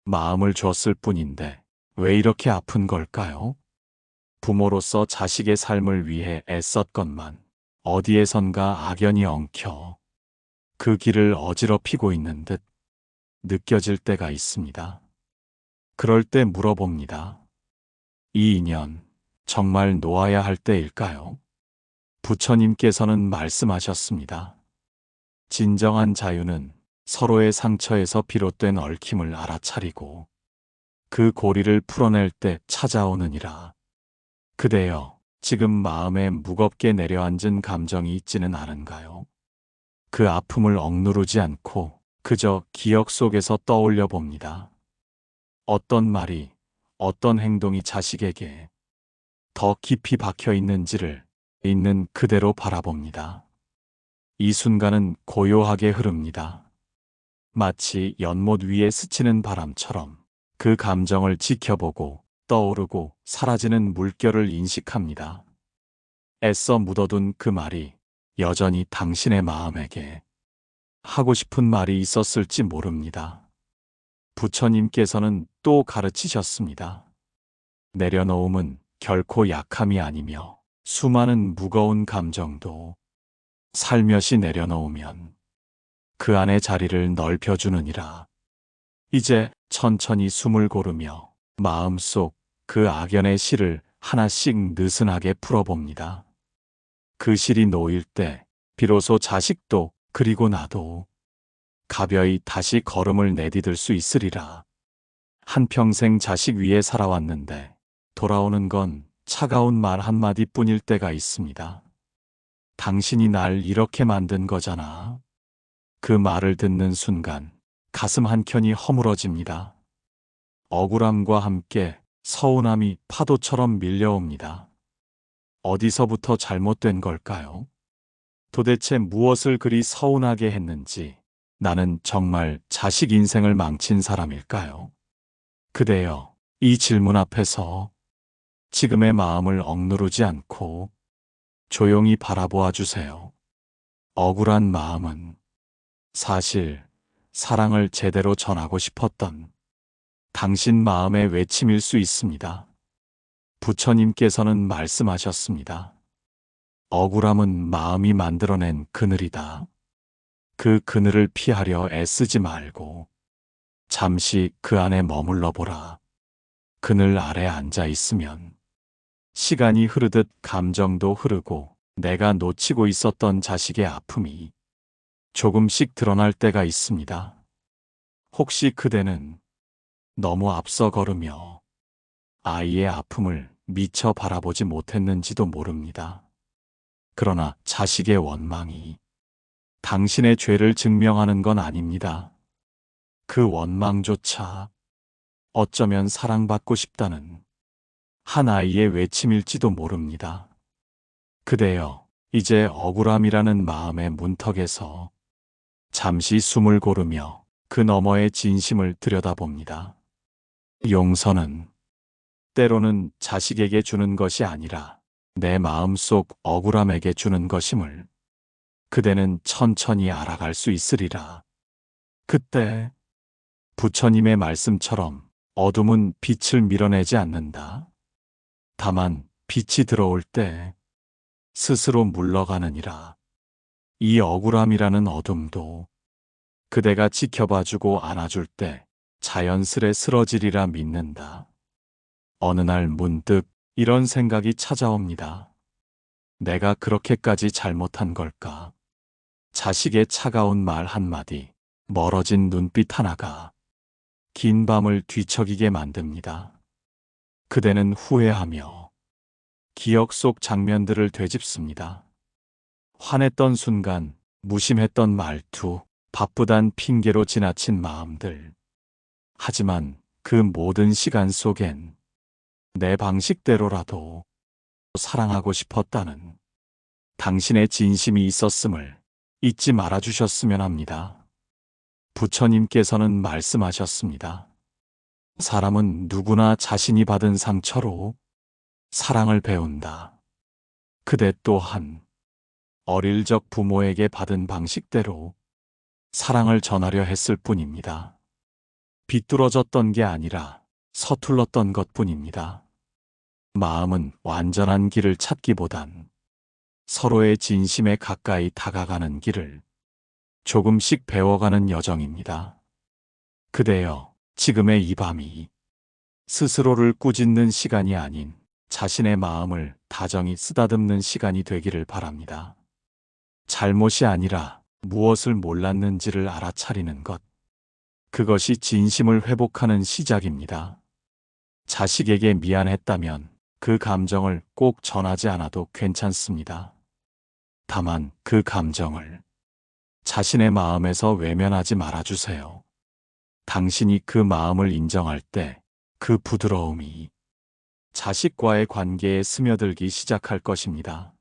마음을 줬을 뿐인데 왜 이렇게 아픈 걸까요? 부모로서 자식의 삶을 위해 애썼건만 어디에선가 악연이 엉켜 그 길을 어지럽히고 있는 듯 느껴질 때가 있습니다. 그럴 때 물어봅니다. 이 인연 정말 놓아야 할 때일까요? 부처님께서는 말씀하셨습니다. 진정한 자유는 서로의 상처에서 비롯된 얽힘을 알아차리고 그 고리를 풀어낼 때 찾아오느니라. 그대여, 지금 마음에 무겁게 내려앉은 감정이 있지는 않은가요? 그 아픔을 억누르지 않고 그저 기억 속에서 떠올려 봅니다. 어떤 말이, 어떤 행동이 자식에게 더 깊이 박혀 있는지를 있는 그대로 바라봅니다. 이 순간은 고요하게 흐릅니다. 마치 연못 위에 스치는 바람처럼 그 감정을 지켜보고 떠오르고 사라지는 물결을 인식합니다. 애써 묻어둔 그 말이 여전히 당신의 마음에게 하고 싶은 말이 있었을지 모릅니다. 부처님께서는 또 가르치셨습니다. 내려놓음은 결코 약함이 아니며 수많은 무거운 감정도 살며시 내려놓으면 그 안의 자리를 넓혀주느니라. 이제 천천히 숨을 고르며 마음속 그 악연의 실을 하나씩 느슨하게 풀어봅니다. 그 실이 놓일 때 비로소 자식도 그리고 나도 가벼이 다시 걸음을 내디딜 수 있으리라. 한평생 자식 위에 살아왔는데 돌아오는 건 차가운 말 한마디 뿐일 때가 있습니다. 당신이 날 이렇게 만든 거잖아. 그 말을 듣는 순간 가슴 한켠이 허물어집니다. 억울함과 함께 서운함이 파도처럼 밀려옵니다. 어디서부터 잘못된 걸까요? 도대체 무엇을 그리 서운하게 했는지 나는 정말 자식 인생을 망친 사람일까요? 그대여, 이 질문 앞에서 지금의 마음을 억누르지 않고 조용히 바라보아 주세요. 억울한 마음은 사실 사랑을 제대로 전하고 싶었던 당신 마음의 외침일 수 있습니다. 부처님께서는 말씀하셨습니다. 억울함은 마음이 만들어낸 그늘이다. 그 그늘을 피하려 애쓰지 말고 잠시 그 안에 머물러 보라. 그늘 아래 앉아 있으면 시간이 흐르듯 감정도 흐르고 내가 놓치고 있었던 자식의 아픔이 조금씩 드러날 때가 있습니다. 혹시 그대는 너무 앞서 걸으며 아이의 아픔을 미처 바라보지 못했는지도 모릅니다. 그러나 자식의 원망이 당신의 죄를 증명하는 건 아닙니다. 그 원망조차 어쩌면 사랑받고 싶다는 한 아이의 외침일지도 모릅니다. 그대여, 이제 억울함이라는 마음의 문턱에서 잠시 숨을 고르며 그 너머의 진심을 들여다봅니다. 용서는 때로는 자식에게 주는 것이 아니라 내 마음속 억울함에게 주는 것임을 그대는 천천히 알아갈 수 있으리라. 그때 부처님의 말씀처럼 어둠은 빛을 밀어내지 않는다. 다만 빛이 들어올 때 스스로 물러가느니라. 이 억울함이라는 어둠도 그대가 지켜봐주고 안아줄 때 자연스레 쓰러지리라 믿는다. 어느 날 문득 이런 생각이 찾아옵니다. 내가 그렇게까지 잘못한 걸까? 자식의 차가운 말 한마디, 멀어진 눈빛 하나가 긴 밤을 뒤척이게 만듭니다. 그대는 후회하며 기억 속 장면들을 되짚습니다. 화냈던 순간, 무심했던 말투, 바쁘단 핑계로 지나친 마음들. 하지만 그 모든 시간 속엔 내 방식대로라도 사랑하고 싶었다는 당신의 진심이 있었음을 잊지 말아주셨으면 합니다. 부처님께서는 말씀하셨습니다. 사람은 누구나 자신이 받은 상처로 사랑을 배운다. 그대 또한 어릴 적 부모에게 받은 방식대로 사랑을 전하려 했을 뿐입니다. 비뚤어졌던 게 아니라 서툴렀던 것뿐입니다. 마음은 완전한 길을 찾기보단 서로의 진심에 가까이 다가가는 길을 조금씩 배워가는 여정입니다. 그대여, 지금의 이 밤이 스스로를 꾸짖는 시간이 아닌 자신의 마음을 다정히 쓰다듬는 시간이 되기를 바랍니다. 잘못이 아니라 무엇을 몰랐는지를 알아차리는 것. 그것이 진심을 회복하는 시작입니다. 자식에게 미안했다면 그 감정을 꼭 전하지 않아도 괜찮습니다. 다만 그 감정을 자신의 마음에서 외면하지 말아주세요. 당신이 그 마음을 인정할 때 그 부드러움이 자식과의 관계에 스며들기 시작할 것입니다.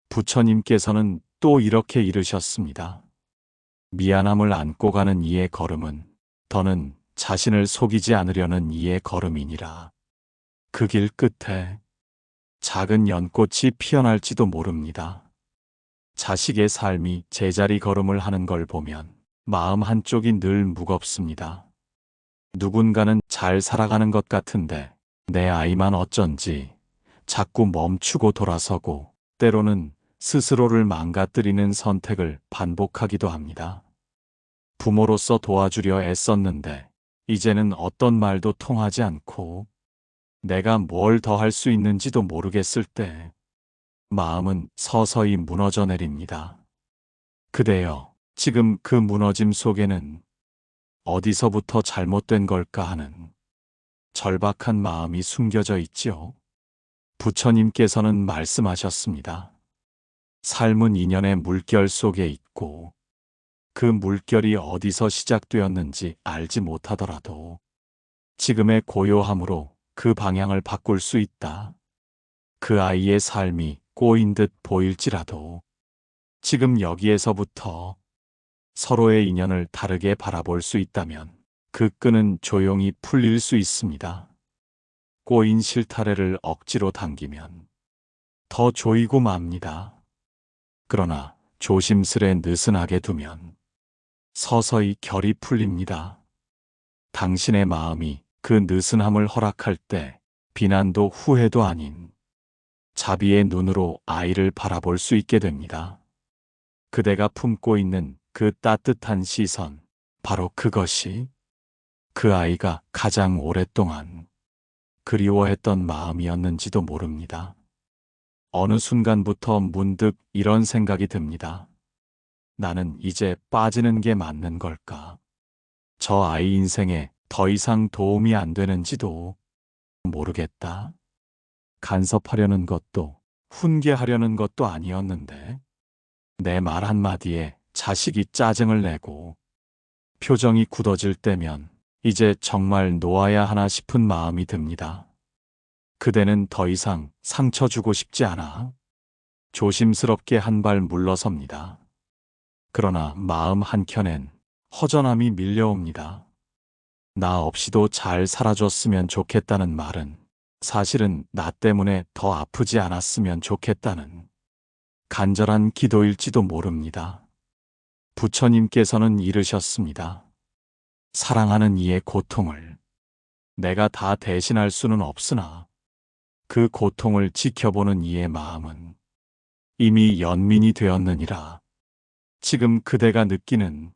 부처님께서는 또 이렇게 이르셨습니다. 미안함을 안고 가는 이의 걸음은 더는 자신을 속이지 않으려는 이의 걸음이니라. 그 길 끝에 작은 연꽃이 피어날지도 모릅니다. 자식의 삶이 제자리 걸음을 하는 걸 보면 마음 한쪽이 늘 무겁습니다. 누군가는 잘 살아가는 것 같은데 내 아이만 어쩐지 자꾸 멈추고 돌아서고 때로는 스스로를 망가뜨리는 선택을 반복하기도 합니다. 부모로서 도와주려 애썼는데 이제는 어떤 말도 통하지 않고 내가 뭘 더 할 수 있는지도 모르겠을 때 마음은 서서히 무너져 내립니다. 그대여, 지금 그 무너짐 속에는 어디서부터 잘못된 걸까 하는 절박한 마음이 숨겨져 있지요. 부처님께서는 말씀하셨습니다. 삶은 인연의 물결 속에 있고 그 물결이 어디서 시작되었는지 알지 못하더라도 지금의 고요함으로 그 방향을 바꿀 수 있다. 그 아이의 삶이 꼬인 듯 보일지라도 지금 여기에서부터 서로의 인연을 다르게 바라볼 수 있다면 그 끈은 조용히 풀릴 수 있습니다. 꼬인 실타래를 억지로 당기면 더 조이고 맙니다. 그러나 조심스레 느슨하게 두면 서서히 결이 풀립니다. 당신의 마음이 그 느슨함을 허락할 때 비난도 후회도 아닌 자비의 눈으로 아이를 바라볼 수 있게 됩니다. 그대가 품고 있는 그 따뜻한 시선, 바로 그것이 그 아이가 가장 오랫동안 그리워했던 마음이었는지도 모릅니다. 어느 순간부터 문득 이런 생각이 듭니다. 나는 이제 빠지는 게 맞는 걸까? 저 아이 인생에 더 이상 도움이 안 되는지도 모르겠다. 간섭하려는 것도 훈계하려는 것도 아니었는데 내 말 한마디에 자식이 짜증을 내고 표정이 굳어질 때면 이제 정말 놓아야 하나 싶은 마음이 듭니다. 그대는 더 이상 상처 주고 싶지 않아 조심스럽게 한 발 물러섭니다. 그러나 마음 한켠엔 허전함이 밀려옵니다. 나 없이도 잘 살아줬으면 좋겠다는 말은 사실은 나 때문에 더 아프지 않았으면 좋겠다는 간절한 기도일지도 모릅니다. 부처님께서는 이르셨습니다. 사랑하는 이의 고통을 내가 다 대신할 수는 없으나 그 고통을 지켜보는 이의 마음은 이미 연민이 되었느니라. 지금 그대가 느끼는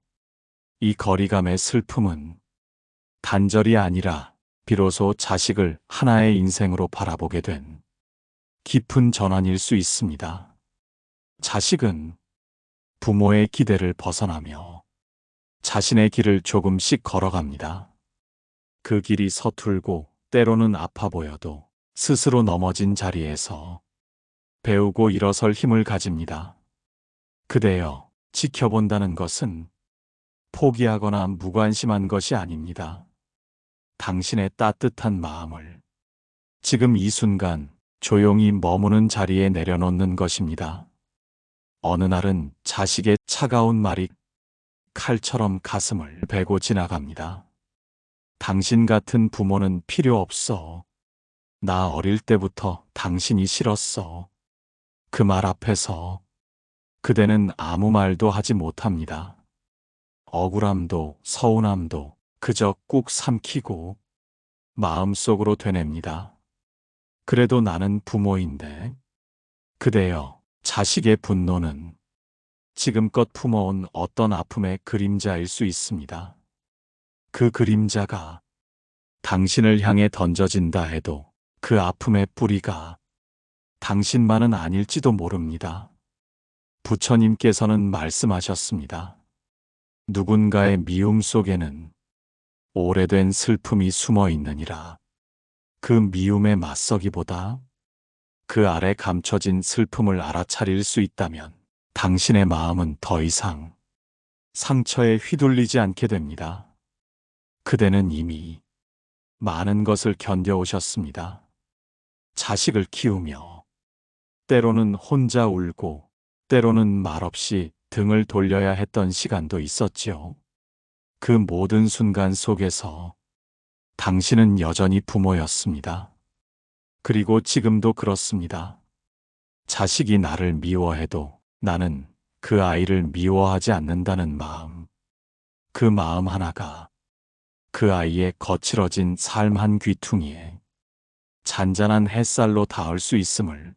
이 거리감의 슬픔은 단절이 아니라 비로소 자식을 하나의 인생으로 바라보게 된 깊은 전환일 수 있습니다. 자식은 부모의 기대를 벗어나며 자신의 길을 조금씩 걸어갑니다. 그 길이 서툴고 때로는 아파 보여도 스스로 넘어진 자리에서 배우고 일어설 힘을 가집니다. 그대여, 지켜본다는 것은 포기하거나 무관심한 것이 아닙니다. 당신의 따뜻한 마음을 지금 이 순간 조용히 머무는 자리에 내려놓는 것입니다. 어느 날은 자식의 차가운 말이 칼처럼 가슴을 베고 지나갑니다. 당신 같은 부모는 필요 없어. 나 어릴 때부터 당신이 싫었어. 그 말 앞에서 그대는 아무 말도 하지 못합니다. 억울함도 서운함도 그저 꾹 삼키고 마음속으로 되냅니다. 그래도 나는 부모인데. 그대여, 자식의 분노는 지금껏 품어온 어떤 아픔의 그림자일 수 있습니다. 그 그림자가 당신을 향해 던져진다 해도 그 아픔의 뿌리가 당신만은 아닐지도 모릅니다. 부처님께서는 말씀하셨습니다. 누군가의 미움 속에는 오래된 슬픔이 숨어 있느니라. 그 미움에 맞서기보다 그 아래 감춰진 슬픔을 알아차릴 수 있다면 당신의 마음은 더 이상 상처에 휘둘리지 않게 됩니다. 그대는 이미 많은 것을 견뎌오셨습니다. 자식을 키우며 때로는 혼자 울고 때로는 말없이 등을 돌려야 했던 시간도 있었지요. 그 모든 순간 속에서 당신은 여전히 부모였습니다. 그리고 지금도 그렇습니다. 자식이 나를 미워해도 나는 그 아이를 미워하지 않는다는 마음. 그 마음 하나가 그 아이의 거칠어진 삶 한 귀퉁이에 잔잔한 햇살로 닿을 수 있음을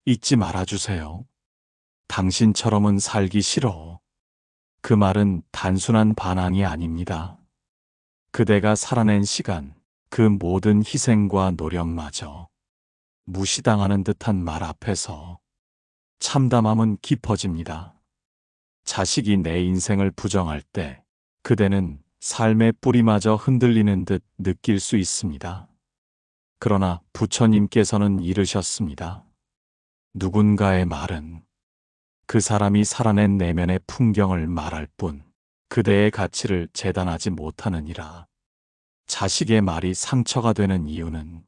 잊지 말아주세요. 당신처럼은 살기 싫어. 그 말은 단순한 반항이 아닙니다. 그대가 살아낸 시간, 그 모든 희생과 노력마저 무시당하는 듯한 말 앞에서 참담함은 깊어집니다. 자식이 내 인생을 부정할 때 그대는 삶의 뿌리마저 흔들리는 듯 느낄 수 있습니다. 그러나 부처님께서는 이르셨습니다. 누군가의 말은 그 사람이 살아낸 내면의 풍경을 말할 뿐 그대의 가치를 재단하지 못하느니라. 자식의 말이 상처가 되는 이유는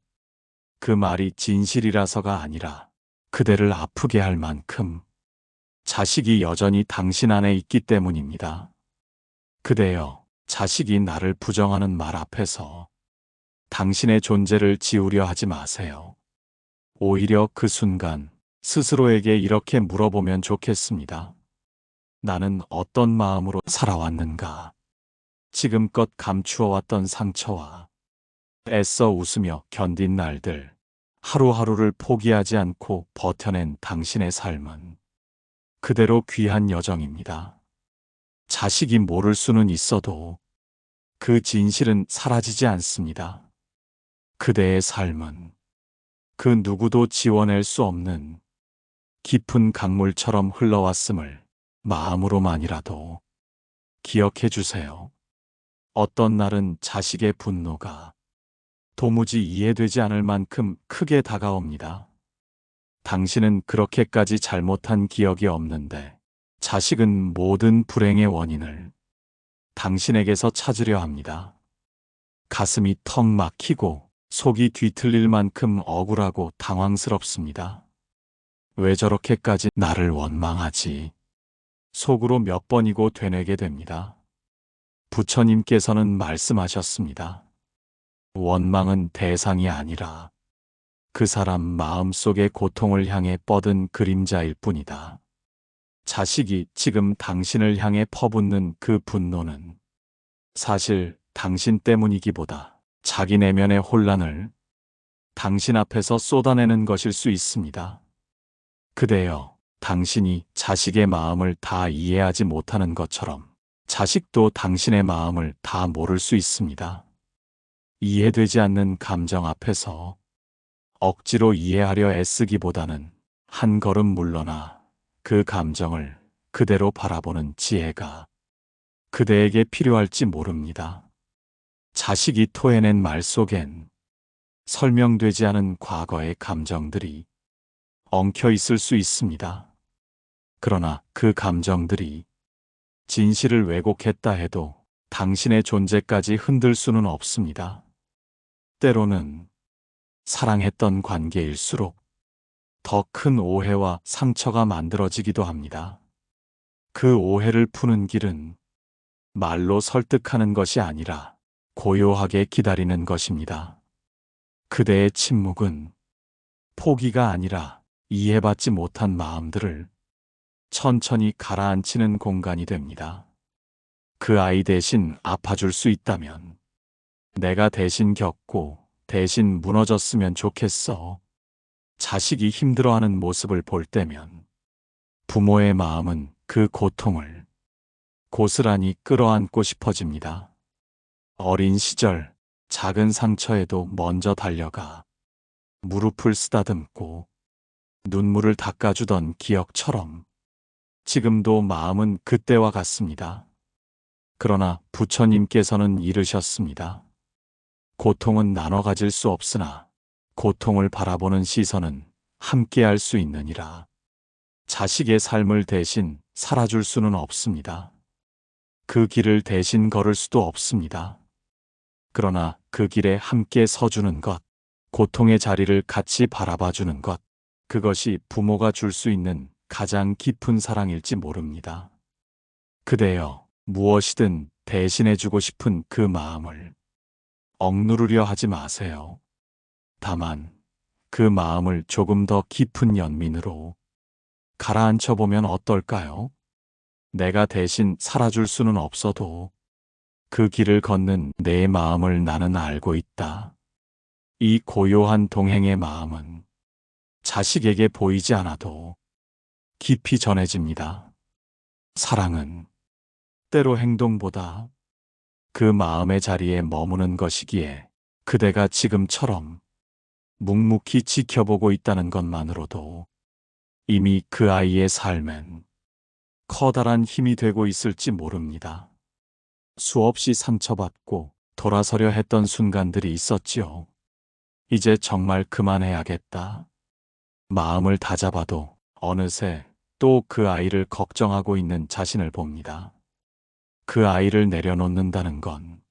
그 말이 진실이라서가 아니라 그대를 아프게 할 만큼 자식이 여전히 당신 안에 있기 때문입니다. 그대여, 자식이 나를 부정하는 말 앞에서 당신의 존재를 지우려 하지 마세요. 오히려 그 순간 스스로에게 이렇게 물어보면 좋겠습니다. 나는 어떤 마음으로 살아왔는가? 지금껏 감추어왔던 상처와 애써 웃으며 견딘 날들, 하루하루를 포기하지 않고 버텨낸 당신의 삶은 그대로 귀한 여정입니다. 자식이 모를 수는 있어도 그 진실은 사라지지 않습니다. 그대의 삶은 그 누구도 지워낼 수 없는 깊은 강물처럼 흘러왔음을 마음으로만이라도 기억해 주세요. 어떤 날은 자식의 분노가 도무지 이해되지 않을 만큼 크게 다가옵니다. 당신은 그렇게까지 잘못한 기억이 없는데 자식은 모든 불행의 원인을 당신에게서 찾으려 합니다. 가슴이 턱 막히고 속이 뒤틀릴 만큼 억울하고 당황스럽습니다. 왜 저렇게까지 나를 원망하지? 속으로 몇 번이고 되뇌게 됩니다. 부처님께서는 말씀하셨습니다. 원망은 대상이 아니라 그 사람 마음속의 고통을 향해 뻗은 그림자일 뿐이다. 자식이 지금 당신을 향해 퍼붓는 그 분노는 사실 당신 때문이기보다 자기 내면의 혼란을 당신 앞에서 쏟아내는 것일 수 있습니다. 그대여, 당신이 자식의 마음을 다 이해하지 못하는 것처럼 자식도 당신의 마음을 다 모를 수 있습니다. 이해되지 않는 감정 앞에서 억지로 이해하려 애쓰기보다는 한 걸음 물러나 그 감정을 그대로 바라보는 지혜가 그대에게 필요할지 모릅니다. 자식이 토해낸 말 속엔 설명되지 않은 과거의 감정들이 엉켜 있을 수 있습니다. 그러나 그 감정들이 진실을 왜곡했다 해도 당신의 존재까지 흔들 수는 없습니다. 때로는 사랑했던 관계일수록 더 큰 오해와 상처가 만들어지기도 합니다. 그 오해를 푸는 길은 말로 설득하는 것이 아니라 고요하게 기다리는 것입니다. 그대의 침묵은 포기가 아니라 이해받지 못한 마음들을 천천히 가라앉히는 공간이 됩니다. 그 아이 대신 아파줄 수 있다면 내가 대신 겪고 대신 무너졌으면 좋겠어. 자식이 힘들어하는 모습을 볼 때면 부모의 마음은 그 고통을 고스란히 끌어안고 싶어집니다. 어린 시절 작은 상처에도 먼저 달려가 무릎을 쓰다듬고 눈물을 닦아주던 기억처럼 지금도 마음은 그때와 같습니다. 그러나 부처님께서는 이르셨습니다. 고통은 나눠 가질 수 없으나 고통을 바라보는 시선은 함께할 수 있느니라. 자식의 삶을 대신 살아줄 수는 없습니다. 그 길을 대신 걸을 수도 없습니다. 그러나 그 길에 함께 서주는 것, 고통의 자리를 같이 바라봐주는 것, 그것이 부모가 줄 수 있는 가장 깊은 사랑일지 모릅니다. 그대여, 무엇이든 대신해주고 싶은 그 마음을 억누르려 하지 마세요. 다만 그 마음을 조금 더 깊은 연민으로 가라앉혀보면 어떨까요? 내가 대신 살아줄 수는 없어도 그 길을 걷는 내 마음을 나는 알고 있다. 이 고요한 동행의 마음은 자식에게 보이지 않아도 깊이 전해집니다. 사랑은 때로 행동보다 그 마음의 자리에 머무는 것이기에 그대가 지금처럼 묵묵히 지켜보고 있다는 것만으로도 이미 그 아이의 삶엔 커다란 힘이 되고 있을지 모릅니다. 수없이 상처받고 돌아서려 했던 순간들이 있었지요. 이제 정말 그만해야겠다. 마음을 다잡아도 어느새 또 그 아이를 걱정하고 있는 자신을 봅니다. 그 아이를 내려놓는다는 건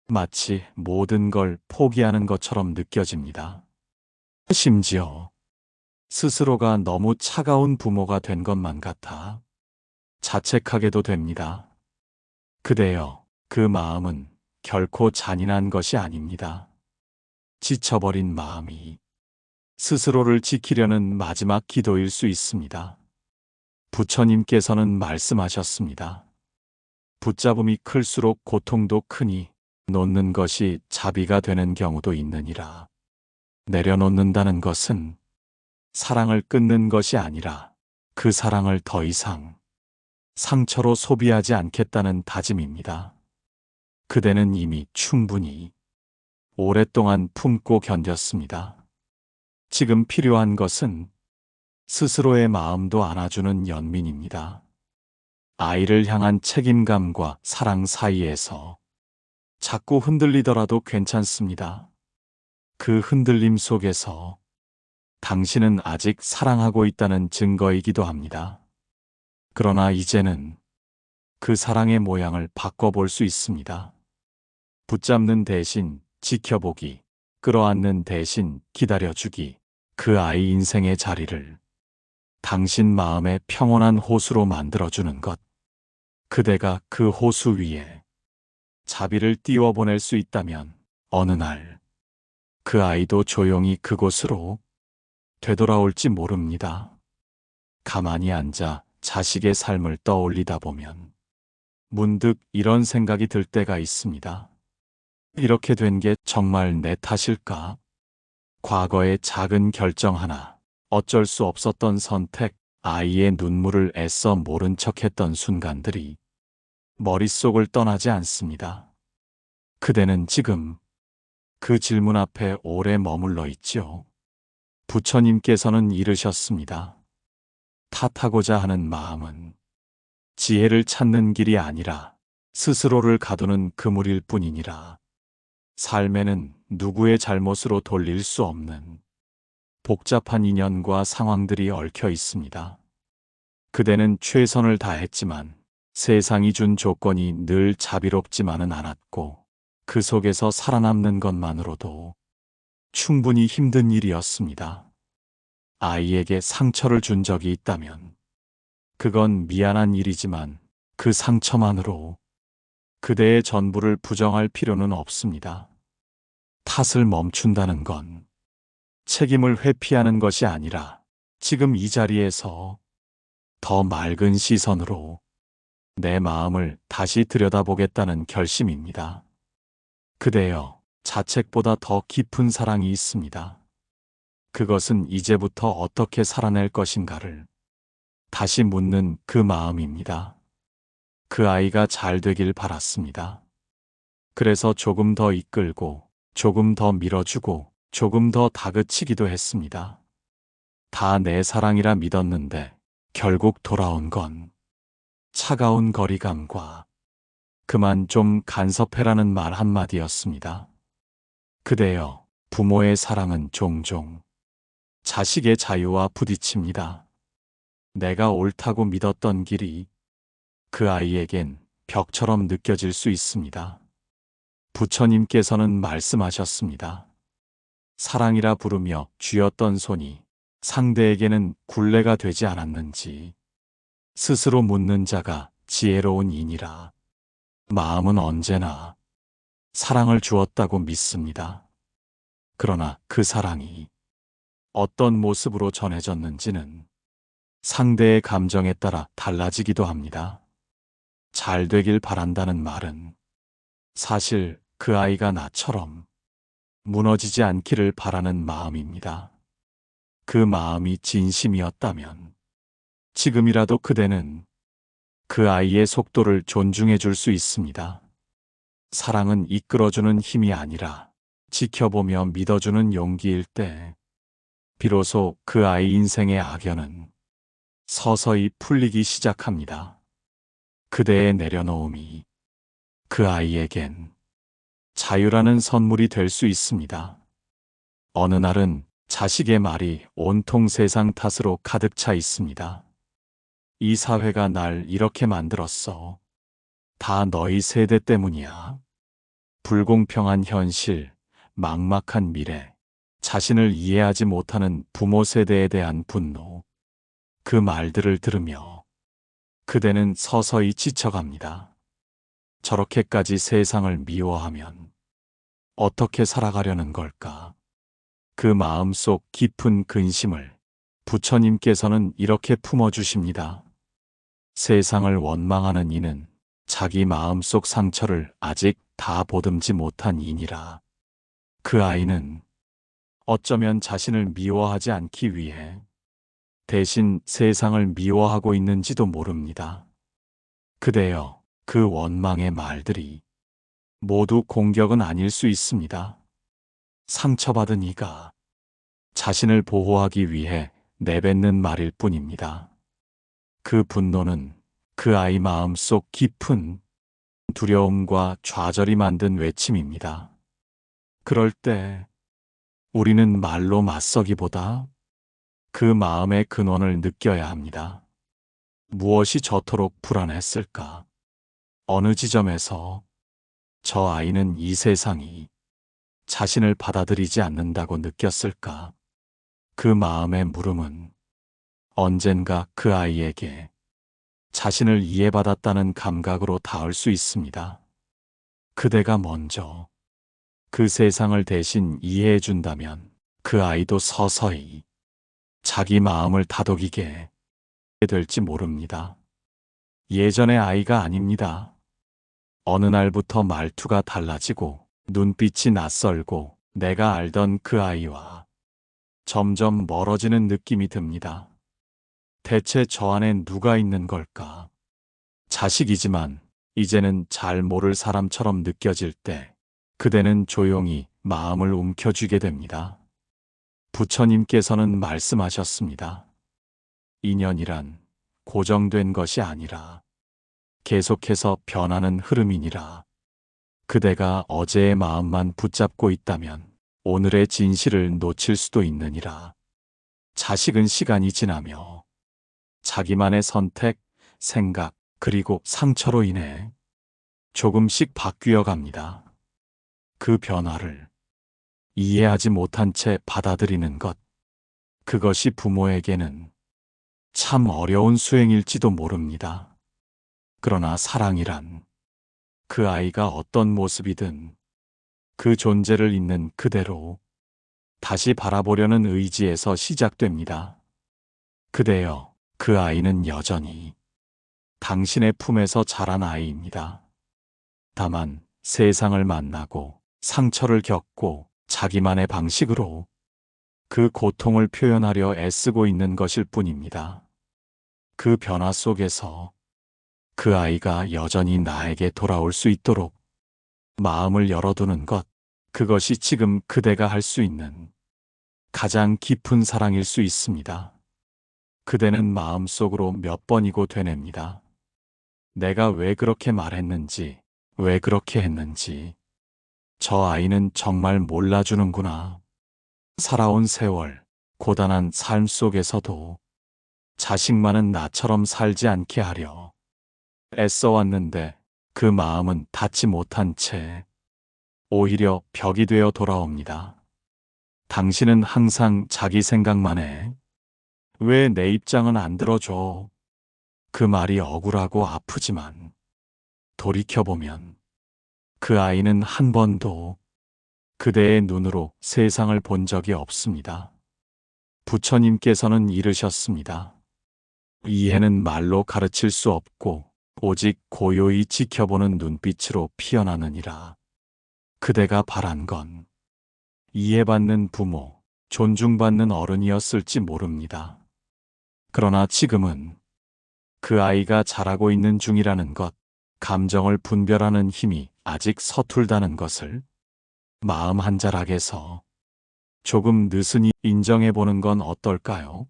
마치 모든 걸 포기하는 것처럼 느껴집니다. 심지어 스스로가 너무 차가운 부모가 된 것만 같아 자책하게도 됩니다. 그대여, 그 마음은 결코 잔인한 것이 아닙니다. 지쳐버린 마음이 스스로를 지키려는 마지막 기도일 수 있습니다. 부처님께서는 말씀하셨습니다. 붙잡음이 클수록 고통도 크니 놓는 것이 자비가 되는 경우도 있느니라. 내려놓는다는 것은 사랑을 끊는 것이 아니라 그 사랑을 더 이상 상처로 소비하지 않겠다는 다짐입니다. 그대는 이미 충분히 오랫동안 품고 견뎠습니다. 지금 필요한 것은 스스로의 마음도 안아주는 연민입니다. 아이를 향한 책임감과 사랑 사이에서 자꾸 흔들리더라도 괜찮습니다. 그 흔들림 속에서 당신은 아직 사랑하고 있다는 증거이기도 합니다. 그러나 이제는 그 사랑의 모양을 바꿔볼 수 있습니다. 붙잡는 대신 지켜보기, 끌어안는 대신 기다려주기, 그 아이 인생의 자리를 당신 마음의 평온한 호수로 만들어주는 것. 그대가 그 호수 위에 자비를 띄워보낼 수 있다면 어느 날 그 아이도 조용히 그곳으로 되돌아올지 모릅니다. 가만히 앉아 자식의 삶을 떠올리다 보면 문득 이런 생각이 들 때가 있습니다. 이렇게 된 게 정말 내 탓일까? 과거의 작은 결정 하나, 어쩔 수 없었던 선택, 아이의 눈물을 애써 모른 척했던 순간들이 머릿속을 떠나지 않습니다. 그대는 지금 그 질문 앞에 오래 머물러 있죠. 부처님께서는 이르셨습니다. 탓하고자 하는 마음은 지혜를 찾는 길이 아니라 스스로를 가두는 그물일 뿐이니라. 삶에는 누구의 잘못으로 돌릴 수 없는 복잡한 인연과 상황들이 얽혀 있습니다. 그대는 최선을 다했지만 세상이 준 조건이 늘 자비롭지만은 않았고 그 속에서 살아남는 것만으로도 충분히 힘든 일이었습니다. 아이에게 상처를 준 적이 있다면 그건 미안한 일이지만 그 상처만으로 그대의 전부를 부정할 필요는 없습니다. 탓을 멈춘다는 건 책임을 회피하는 것이 아니라 지금 이 자리에서 더 맑은 시선으로 내 마음을 다시 들여다보겠다는 결심입니다. 그대여, 자책보다 더 깊은 사랑이 있습니다. 그것은 이제부터 어떻게 살아낼 것인가를 다시 묻는 그 마음입니다. 그 아이가 잘 되길 바랐습니다. 그래서 조금 더 이끌고, 조금 더 밀어주고, 조금 더 다그치기도 했습니다. 다 내 사랑이라 믿었는데, 결국 돌아온 건 차가운 거리감과 그만 좀 간섭해라는 말 한마디였습니다. 그대여, 부모의 사랑은 종종 자식의 자유와 부딪힙니다. 내가 옳다고 믿었던 길이 그 아이에겐 벽처럼 느껴질 수 있습니다. 부처님께서는 말씀하셨습니다. 사랑이라 부르며 쥐었던 손이 상대에게는 굴레가 되지 않았는지 스스로 묻는 자가 지혜로운 이니라. 마음은 언제나 사랑을 주었다고 믿습니다. 그러나 그 사랑이 어떤 모습으로 전해졌는지는 상대의 감정에 따라 달라지기도 합니다. 잘 되길 바란다는 말은 사실 그 아이가 나처럼 무너지지 않기를 바라는 마음입니다. 그 마음이 진심이었다면 지금이라도 그대는 그 아이의 속도를 존중해 줄 수 있습니다. 사랑은 이끌어주는 힘이 아니라 지켜보며 믿어주는 용기일 때 비로소 그 아이 인생의 악연은 서서히 풀리기 시작합니다. 그대의 내려놓음이 그 아이에겐 자유라는 선물이 될 수 있습니다. 어느 날은 자식의 말이 온통 세상 탓으로 가득 차 있습니다. 이 사회가 날 이렇게 만들었어. 다 너희 세대 때문이야. 불공평한 현실, 막막한 미래, 자신을 이해하지 못하는 부모 세대에 대한 분노. 그 말들을 들으며 그대는 서서히 지쳐갑니다. 저렇게까지 세상을 미워하면 어떻게 살아가려는 걸까? 그 마음속 깊은 근심을 부처님께서는 이렇게 품어주십니다. 세상을 원망하는 이는 자기 마음속 상처를 아직 다 보듬지 못한 이니라. 그 아이는 어쩌면 자신을 미워하지 않기 위해 대신 세상을 미워하고 있는지도 모릅니다. 그대여, 그 원망의 말들이 모두 공격은 아닐 수 있습니다. 상처받은 이가 자신을 보호하기 위해 내뱉는 말일 뿐입니다. 그 분노는 그 아이 마음속 깊은 두려움과 좌절이 만든 외침입니다. 그럴 때 우리는 말로 맞서기보다 그 마음의 근원을 느껴야 합니다. 무엇이 저토록 불안했을까? 어느 지점에서 저 아이는 이 세상이 자신을 받아들이지 않는다고 느꼈을까? 그 마음의 물음은 언젠가 그 아이에게 자신을 이해받았다는 감각으로 닿을 수 있습니다. 그대가 먼저 그 세상을 대신 이해해 준다면 그 아이도 서서히 자기 마음을 다독이게 될지 모릅니다. 예전의 아이가 아닙니다. 어느 날부터 말투가 달라지고 눈빛이 낯설고 내가 알던 그 아이와 점점 멀어지는 느낌이 듭니다. 대체 저 안엔 누가 있는 걸까? 자식이지만 이제는 잘 모를 사람처럼 느껴질 때 그대는 조용히 마음을 움켜쥐게 됩니다. 부처님께서는 말씀하셨습니다. 인연이란 고정된 것이 아니라 계속해서 변하는 흐름이니라. 그대가 어제의 마음만 붙잡고 있다면 오늘의 진실을 놓칠 수도 있느니라. 자식은 시간이 지나며 자기만의 선택, 생각, 그리고 상처로 인해 조금씩 바뀌어 갑니다. 그 변화를 이해하지 못한 채 받아들이는 것, 그것이 부모에게는 참 어려운 수행일지도 모릅니다. 그러나 사랑이란 그 아이가 어떤 모습이든 그 존재를 있는 그대로 다시 바라보려는 의지에서 시작됩니다. 그대여, 그 아이는 여전히 당신의 품에서 자란 아이입니다. 다만 세상을 만나고 상처를 겪고 자기만의 방식으로 그 고통을 표현하려 애쓰고 있는 것일 뿐입니다. 그 변화 속에서 그 아이가 여전히 나에게 돌아올 수 있도록 마음을 열어두는 것, 그것이 지금 그대가 할 수 있는 가장 깊은 사랑일 수 있습니다. 그대는 마음속으로 몇 번이고 되뇌입니다. 내가 왜 그렇게 말했는지, 왜 그렇게 했는지. 저 아이는 정말 몰라주는구나. 살아온 세월, 고단한 삶 속에서도 자식만은 나처럼 살지 않게 하려 애써왔는데 그 마음은 닿지 못한 채 오히려 벽이 되어 돌아옵니다. 당신은 항상 자기 생각만 해. 왜 내 입장은 안 들어줘? 그 말이 억울하고 아프지만 돌이켜보면 그 아이는 한 번도 그대의 눈으로 세상을 본 적이 없습니다. 부처님께서는 이르셨습니다. 이해는 말로 가르칠 수 없고 오직 고요히 지켜보는 눈빛으로 피어나느니라. 그대가 바란 건 이해받는 부모, 존중받는 어른이었을지 모릅니다. 그러나 지금은 그 아이가 자라고 있는 중이라는 것, 감정을 분별하는 힘이 아직 서툴다는 것을 마음 한자락에서 조금 느슨히 인정해보는 건 어떨까요?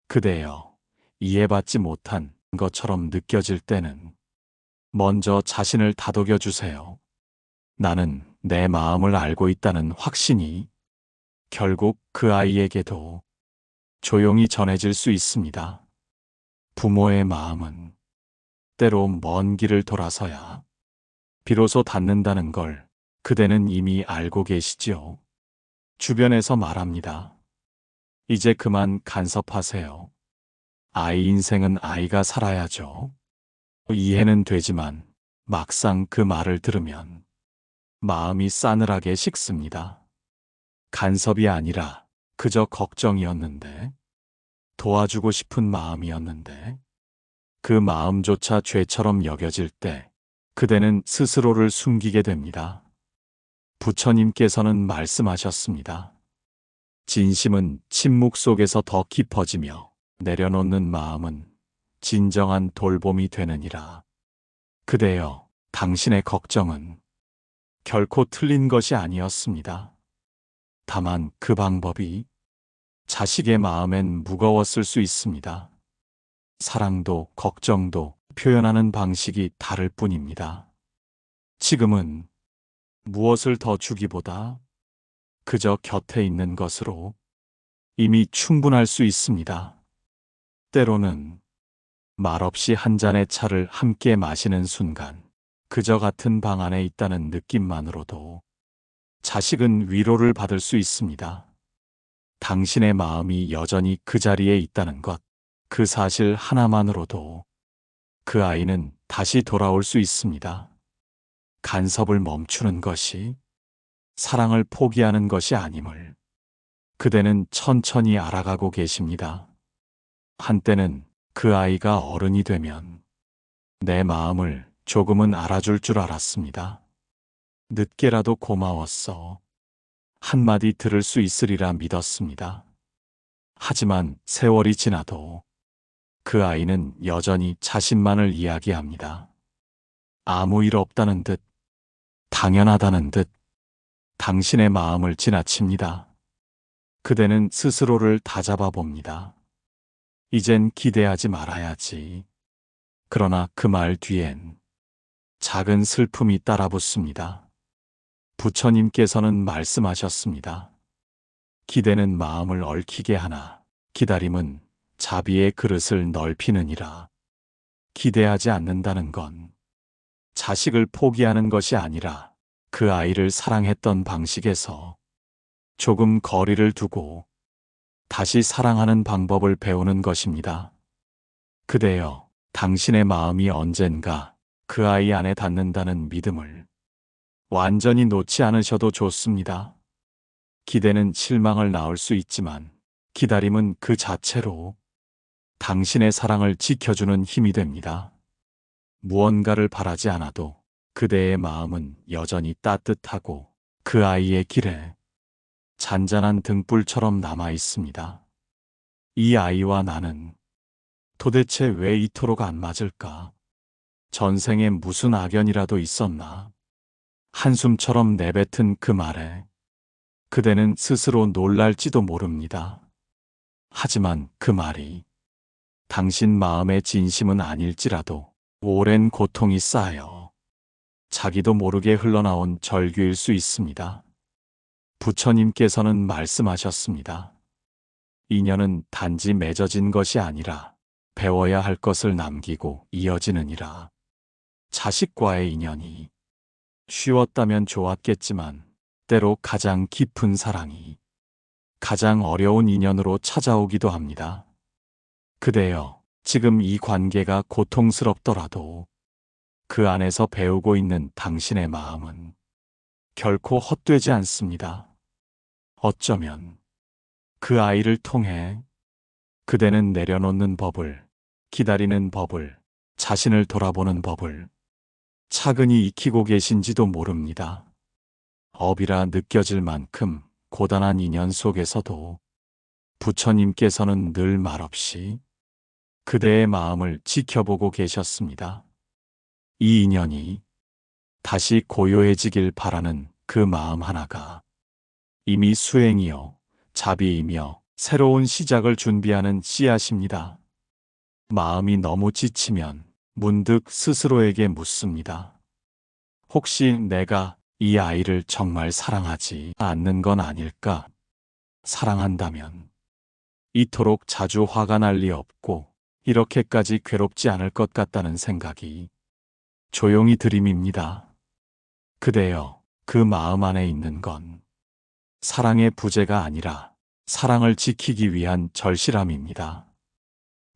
그대여, 이해받지 못한 것처럼 느껴질 때는 먼저 자신을 다독여 주세요. 나는 내 마음을 알고 있다는 확신이 결국 그 아이에게도 조용히 전해질 수 있습니다. 부모의 마음은 때로 먼 길을 돌아서야 비로소 닿는다는 걸 그대는 이미 알고 계시지요. 주변에서 말합니다. 이제 그만 간섭하세요. 아이 인생은 아이가 살아야죠. 이해는 되지만 막상 그 말을 들으면 마음이 싸늘하게 식습니다. 간섭이 아니라 그저 걱정이었는데, 도와주고 싶은 마음이었는데, 그 마음조차 죄처럼 여겨질 때 그대는 스스로를 숨기게 됩니다. 부처님께서는 말씀하셨습니다. 진심은 침묵 속에서 더 깊어지며 내려놓는 마음은 진정한 돌봄이 되느니라. 그대여, 당신의 걱정은 결코 틀린 것이 아니었습니다. 다만 그 방법이 자식의 마음엔 무거웠을 수 있습니다. 사랑도 걱정도 표현하는 방식이 다를 뿐입니다. 지금은 무엇을 더 주기보다 그저 곁에 있는 것으로 이미 충분할 수 있습니다. 때로는 말없이 한 잔의 차를 함께 마시는 순간, 그저 같은 방 안에 있다는 느낌만으로도 자식은 위로를 받을 수 있습니다. 당신의 마음이 여전히 그 자리에 있다는 것, 그 사실 하나만으로도 그 아이는 다시 돌아올 수 있습니다. 간섭을 멈추는 것이 사랑을 포기하는 것이 아님을 그대는 천천히 알아가고 계십니다. 한때는 그 아이가 어른이 되면 내 마음을 조금은 알아줄 줄 알았습니다. 늦게라도 고마웠어. 한마디 들을 수 있으리라 믿었습니다. 하지만 세월이 지나도 그 아이는 여전히 자신만을 이야기합니다. 아무 일 없다는 듯, 당연하다는 듯 당신의 마음을 지나칩니다. 그대는 스스로를 다잡아 봅니다. 이젠 기대하지 말아야지. 그러나 그 말 뒤엔 작은 슬픔이 따라붙습니다. 부처님께서는 말씀하셨습니다. 기대는 마음을 얽히게 하나 기다림은 자비의 그릇을 넓히느니라. 기대하지 않는다는 건 자식을 포기하는 것이 아니라 그 아이를 사랑했던 방식에서 조금 거리를 두고 다시 사랑하는 방법을 배우는 것입니다. 그대여, 당신의 마음이 언젠가 그 아이 안에 닿는다는 믿음을 완전히 놓지 않으셔도 좋습니다. 기대는 실망을 낳을 수 있지만 기다림은 그 자체로 당신의 사랑을 지켜주는 힘이 됩니다. 무언가를 바라지 않아도 그대의 마음은 여전히 따뜻하고 그 아이의 길에 잔잔한 등불처럼 남아 있습니다. 이 아이와 나는 도대체 왜 이토록 안 맞을까? 전생에 무슨 악연이라도 있었나? 한숨처럼 내뱉은 그 말에 그대는 스스로 놀랄지도 모릅니다. 하지만 그 말이 당신 마음의 진심은 아닐지라도 오랜 고통이 쌓여 자기도 모르게 흘러나온 절규일 수 있습니다. 부처님께서는 말씀하셨습니다. 인연은 단지 맺어진 것이 아니라 배워야 할 것을 남기고 이어지느니라. 자식과의 인연이 쉬웠다면 좋았겠지만 때로 가장 깊은 사랑이 가장 어려운 인연으로 찾아오기도 합니다. 그대여, 지금 이 관계가 고통스럽더라도 그 안에서 배우고 있는 당신의 마음은 결코 헛되지 않습니다. 어쩌면 그 아이를 통해 그대는 내려놓는 법을, 기다리는 법을, 자신을 돌아보는 법을 차근히 익히고 계신지도 모릅니다. 업이라 느껴질 만큼 고단한 인연 속에서도 부처님께서는 늘 말없이 그대의 마음을 지켜보고 계셨습니다. 이 인연이 다시 고요해지길 바라는 그 마음 하나가 이미 수행이요, 자비이며 새로운 시작을 준비하는 씨앗입니다. 마음이 너무 지치면 문득 스스로에게 묻습니다. 혹시 내가 이 아이를 정말 사랑하지 않는 건 아닐까? 사랑한다면 이토록 자주 화가 날 리 없고 이렇게까지 괴롭지 않을 것 같다는 생각이 조용히 들림입니다. 그대여, 그 마음 안에 있는 건 사랑의 부재가 아니라 사랑을 지키기 위한 절실함입니다.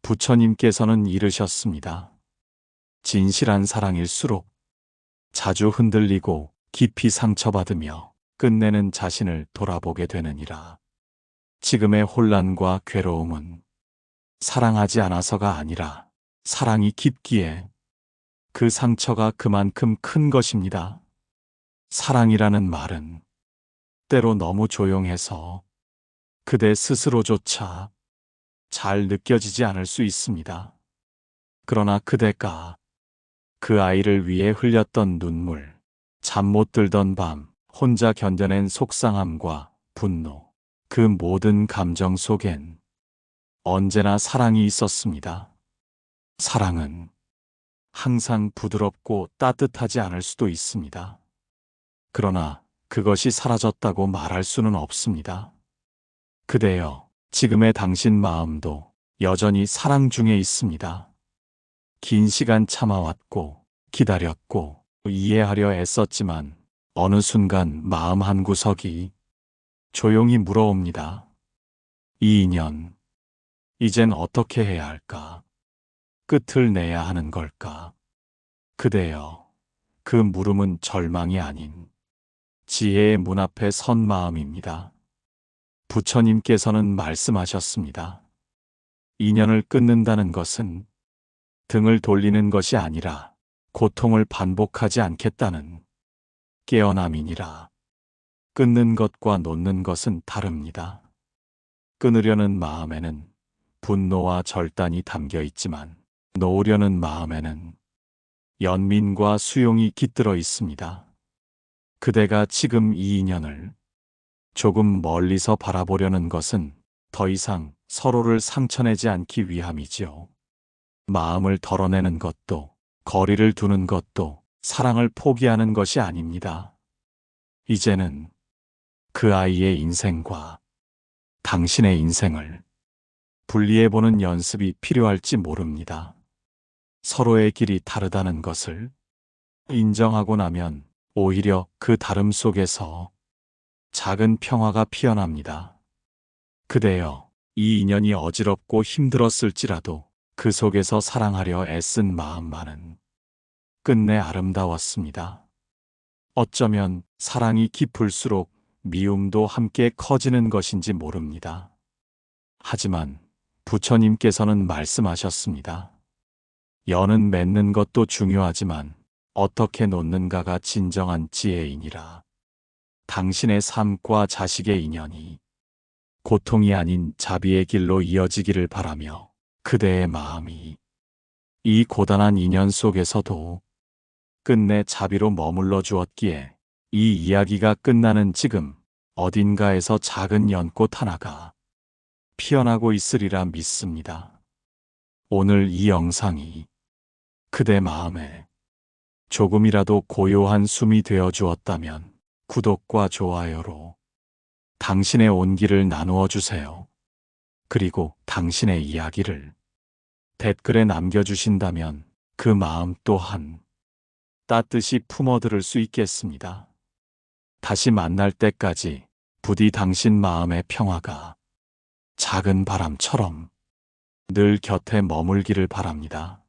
부처님께서는 이르셨습니다. 진실한 사랑일수록 자주 흔들리고 깊이 상처받으며 끝내는 자신을 돌아보게 되느니라. 지금의 혼란과 괴로움은 사랑하지 않아서가 아니라 사랑이 깊기에 그 상처가 그만큼 큰 것입니다. 사랑이라는 말은 때로 너무 조용해서 그대 스스로조차 잘 느껴지지 않을 수 있습니다. 그러나 그대가 그 아이를 위해 흘렸던 눈물, 잠 못 들던 밤, 혼자 견뎌낸 속상함과 분노, 그 모든 감정 속엔 언제나 사랑이 있었습니다. 사랑은 항상 부드럽고 따뜻하지 않을 수도 있습니다. 그러나 그것이 사라졌다고 말할 수는 없습니다. 그대여, 지금의 당신 마음도 여전히 사랑 중에 있습니다. 긴 시간 참아왔고 기다렸고 이해하려 애썼지만 어느 순간 마음 한 구석이 조용히 물어옵니다. 이 인연, 이젠 어떻게 해야 할까? 끝을 내야 하는 걸까? 그대여, 그 물음은 절망이 아닌 지혜의 문 앞에 선 마음입니다. 부처님께서는 말씀하셨습니다. 인연을 끊는다는 것은 등을 돌리는 것이 아니라 고통을 반복하지 않겠다는 깨어남이니라. 끊는 것과 놓는 것은 다릅니다. 끊으려는 마음에는 분노와 절단이 담겨 있지만 놓으려는 마음에는 연민과 수용이 깃들어 있습니다. 그대가 지금 이 인연을 조금 멀리서 바라보려는 것은 더 이상 서로를 상처내지 않기 위함이지요. 마음을 덜어내는 것도 거리를 두는 것도 사랑을 포기하는 것이 아닙니다. 이제는 그 아이의 인생과 당신의 인생을 분리해보는 연습이 필요할지 모릅니다. 서로의 길이 다르다는 것을 인정하고 나면 오히려 그 다름 속에서 작은 평화가 피어납니다. 그대여, 이 인연이 어지럽고 힘들었을지라도 그 속에서 사랑하려 애쓴 마음만은 끝내 아름다웠습니다. 어쩌면 사랑이 깊을수록 미움도 함께 커지는 것인지 모릅니다. 하지만 부처님께서는 말씀하셨습니다. 연은 맺는 것도 중요하지만 어떻게 놓는가가 진정한 지혜이니라. 당신의 삶과 자식의 인연이 고통이 아닌 자비의 길로 이어지기를 바라며 그대의 마음이 이 고단한 인연 속에서도 끝내 자비로 머물러 주었기에 이 이야기가 끝나는 지금 어딘가에서 작은 연꽃 하나가 피어나고 있으리라 믿습니다. 오늘 이 영상이 그대 마음에 조금이라도 고요한 숨이 되어 주었다면 구독과 좋아요로 당신의 온기를 나누어 주세요. 그리고 당신의 이야기를 댓글에 남겨주신다면 그 마음 또한 따뜻이 품어들을 수 있겠습니다. 다시 만날 때까지 부디 당신 마음의 평화가 작은 바람처럼 늘 곁에 머물기를 바랍니다.